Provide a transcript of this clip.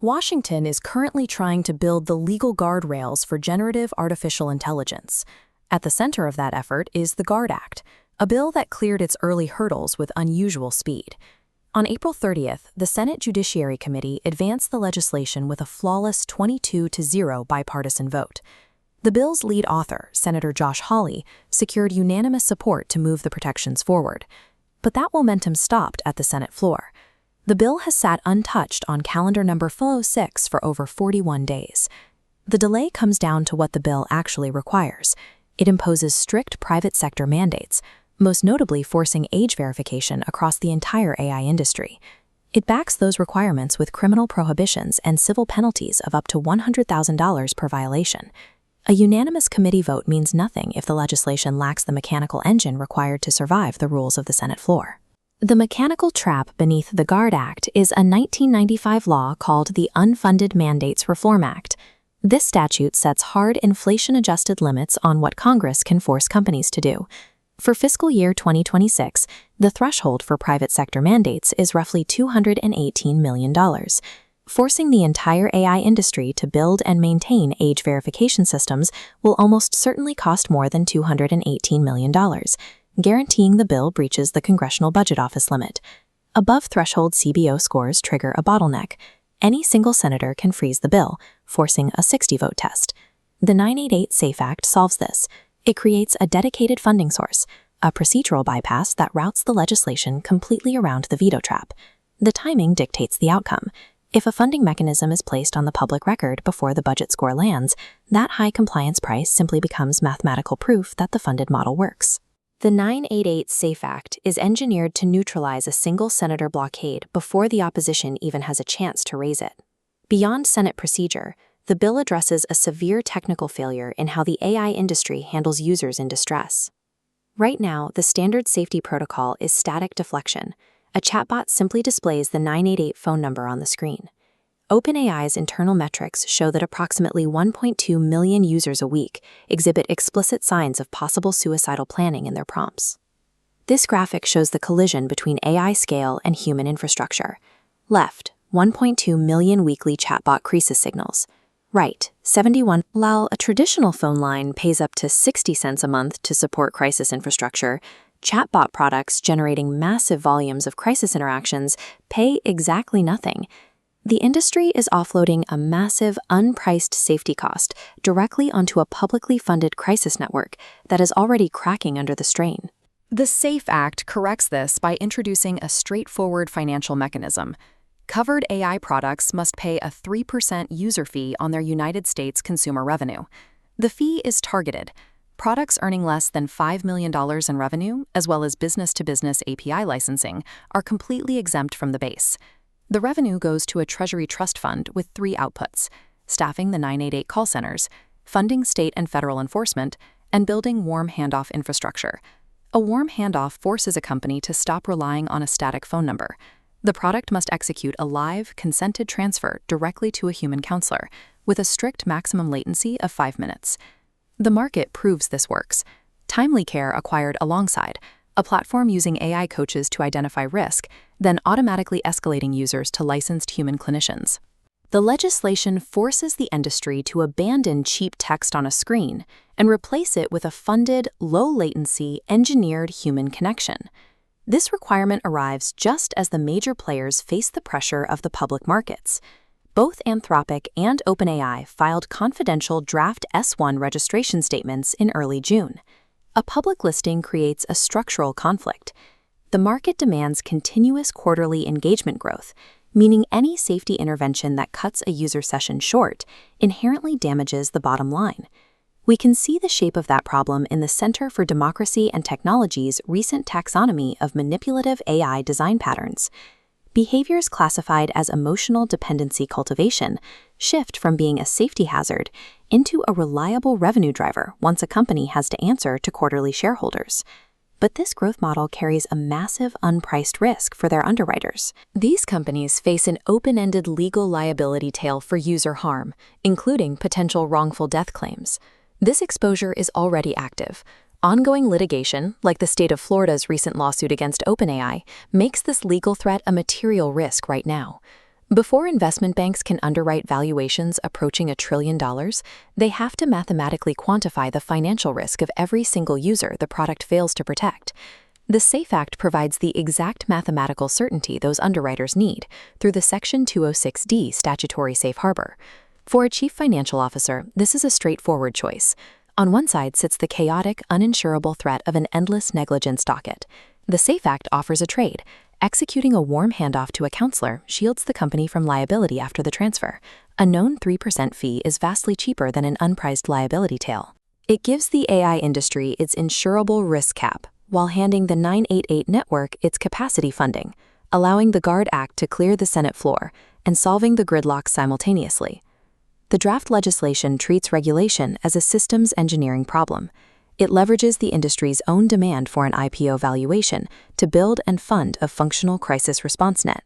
Washington is currently trying to build the legal guardrails for generative artificial intelligence. At the center of that effort is the GUARD Act, a bill that cleared its early hurdles with unusual speed. On April 30th, the Senate Judiciary Committee advanced the legislation with a flawless 22-0 bipartisan vote. The bill's lead author, Senator Josh Hawley, secured unanimous support to move the protections forward. But that momentum stopped at the Senate floor. The bill has sat untouched on calendar number 406 for over 41 days. The delay comes down to what the bill actually requires. It imposes strict private sector mandates, most notably forcing age verification across the entire AI industry. It backs those requirements with criminal prohibitions and civil penalties of up to $100,000 per violation. A unanimous committee vote means nothing if the legislation lacks the mechanical engine required to survive the rules of the Senate floor. The mechanical trap beneath the GUARD Act is a 1995 law called the Unfunded Mandates Reform Act. This statute sets hard inflation-adjusted limits on what Congress can force companies to do. For fiscal year 2026, the threshold for private sector mandates is roughly $218 million. Forcing the entire AI industry to build and maintain age verification systems will almost certainly cost more than $218 million. Guaranteeing the bill breaches the Congressional Budget Office limit. Above-threshold CBO scores trigger a bottleneck. Any single senator can freeze the bill, forcing a 60-vote test. The 988 SAFE Act solves this. It creates a dedicated funding source, a procedural bypass that routes the legislation completely around the veto trap. The timing dictates the outcome. If a funding mechanism is placed on the public record before the budget score lands, that high compliance price simply becomes mathematical proof that the funded model works. The 988 SAFE Act is engineered to neutralize a single senator blockade before the opposition even has a chance to raise it. Beyond Senate procedure, the bill addresses a severe technical failure in how the AI industry handles users in distress. Right now, the standard safety protocol is static deflection. A chatbot simply displays the 988 phone number on the screen. OpenAI's internal metrics show that approximately 1.2 million users a week exhibit explicit signs of possible suicidal planning in their prompts. This graphic shows the collision between AI scale and human infrastructure. Left, 1.2 million weekly chatbot crisis signals. Right, 71. While a traditional phone line pays up to 60 cents a month to support crisis infrastructure, chatbot products generating massive volumes of crisis interactions pay exactly nothing. The industry is offloading a massive, unpriced safety cost directly onto a publicly funded crisis network that is already cracking under the strain. The SAFE Act corrects this by introducing a straightforward financial mechanism. Covered AI products must pay a 3% user fee on their United States consumer revenue. The fee is targeted. Products earning less than $5 million in revenue, as well as business-to-business API licensing, are completely exempt from the base. The revenue goes to a Treasury trust fund with 3 outputs: staffing the 988 call centers, funding state and federal enforcement, and building warm handoff infrastructure. A warm handoff forces a company to stop relying on a static phone number. The product must execute a live, consented transfer directly to a human counselor, with a strict maximum latency of 5 minutes. The market proves this works. Timely Care acquired Alongside, a platform using AI coaches to identify risk, then automatically escalating users to licensed human clinicians. The legislation forces the industry to abandon cheap text on a screen and replace it with a funded, low-latency, engineered human connection. This requirement arrives just as the major players face the pressure of the public markets. Both Anthropic and OpenAI filed confidential draft S1 registration statements in early June. A public listing creates a structural conflict. The market demands continuous quarterly engagement growth, meaning any safety intervention that cuts a user session short inherently damages the bottom line. We can see the shape of that problem in the Center for Democracy and Technology's recent taxonomy of manipulative AI design patterns. Behaviors classified as emotional dependency cultivation shift from being a safety hazard into a reliable revenue driver once a company has to answer to quarterly shareholders. But this growth model carries a massive unpriced risk for their underwriters. These companies face an open-ended legal liability tail for user harm, including potential wrongful death claims. This exposure is already active. Ongoing litigation, like the state of Florida's recent lawsuit against OpenAI, makes this legal threat a material risk right now. Before investment banks can underwrite valuations approaching $1 trillion, they have to mathematically quantify the financial risk of every single user the product fails to protect. The SAFE Act provides the exact mathematical certainty those underwriters need through the Section 206(d) statutory safe harbor. For a chief financial officer, this is a straightforward choice. On one side sits the chaotic, uninsurable threat of an endless negligence docket. The SAFE Act offers a trade. Executing a warm handoff to a counselor shields the company from liability after the transfer. A known 3% fee is vastly cheaper than an unpriced liability tail. It gives the AI industry its insurable risk cap, while handing the 988 network its capacity funding, allowing the GUARD Act to clear the Senate floor and solving the gridlock simultaneously. The draft legislation treats regulation as a systems engineering problem. It leverages the industry's own demand for an IPO valuation to build and fund a functional crisis response net.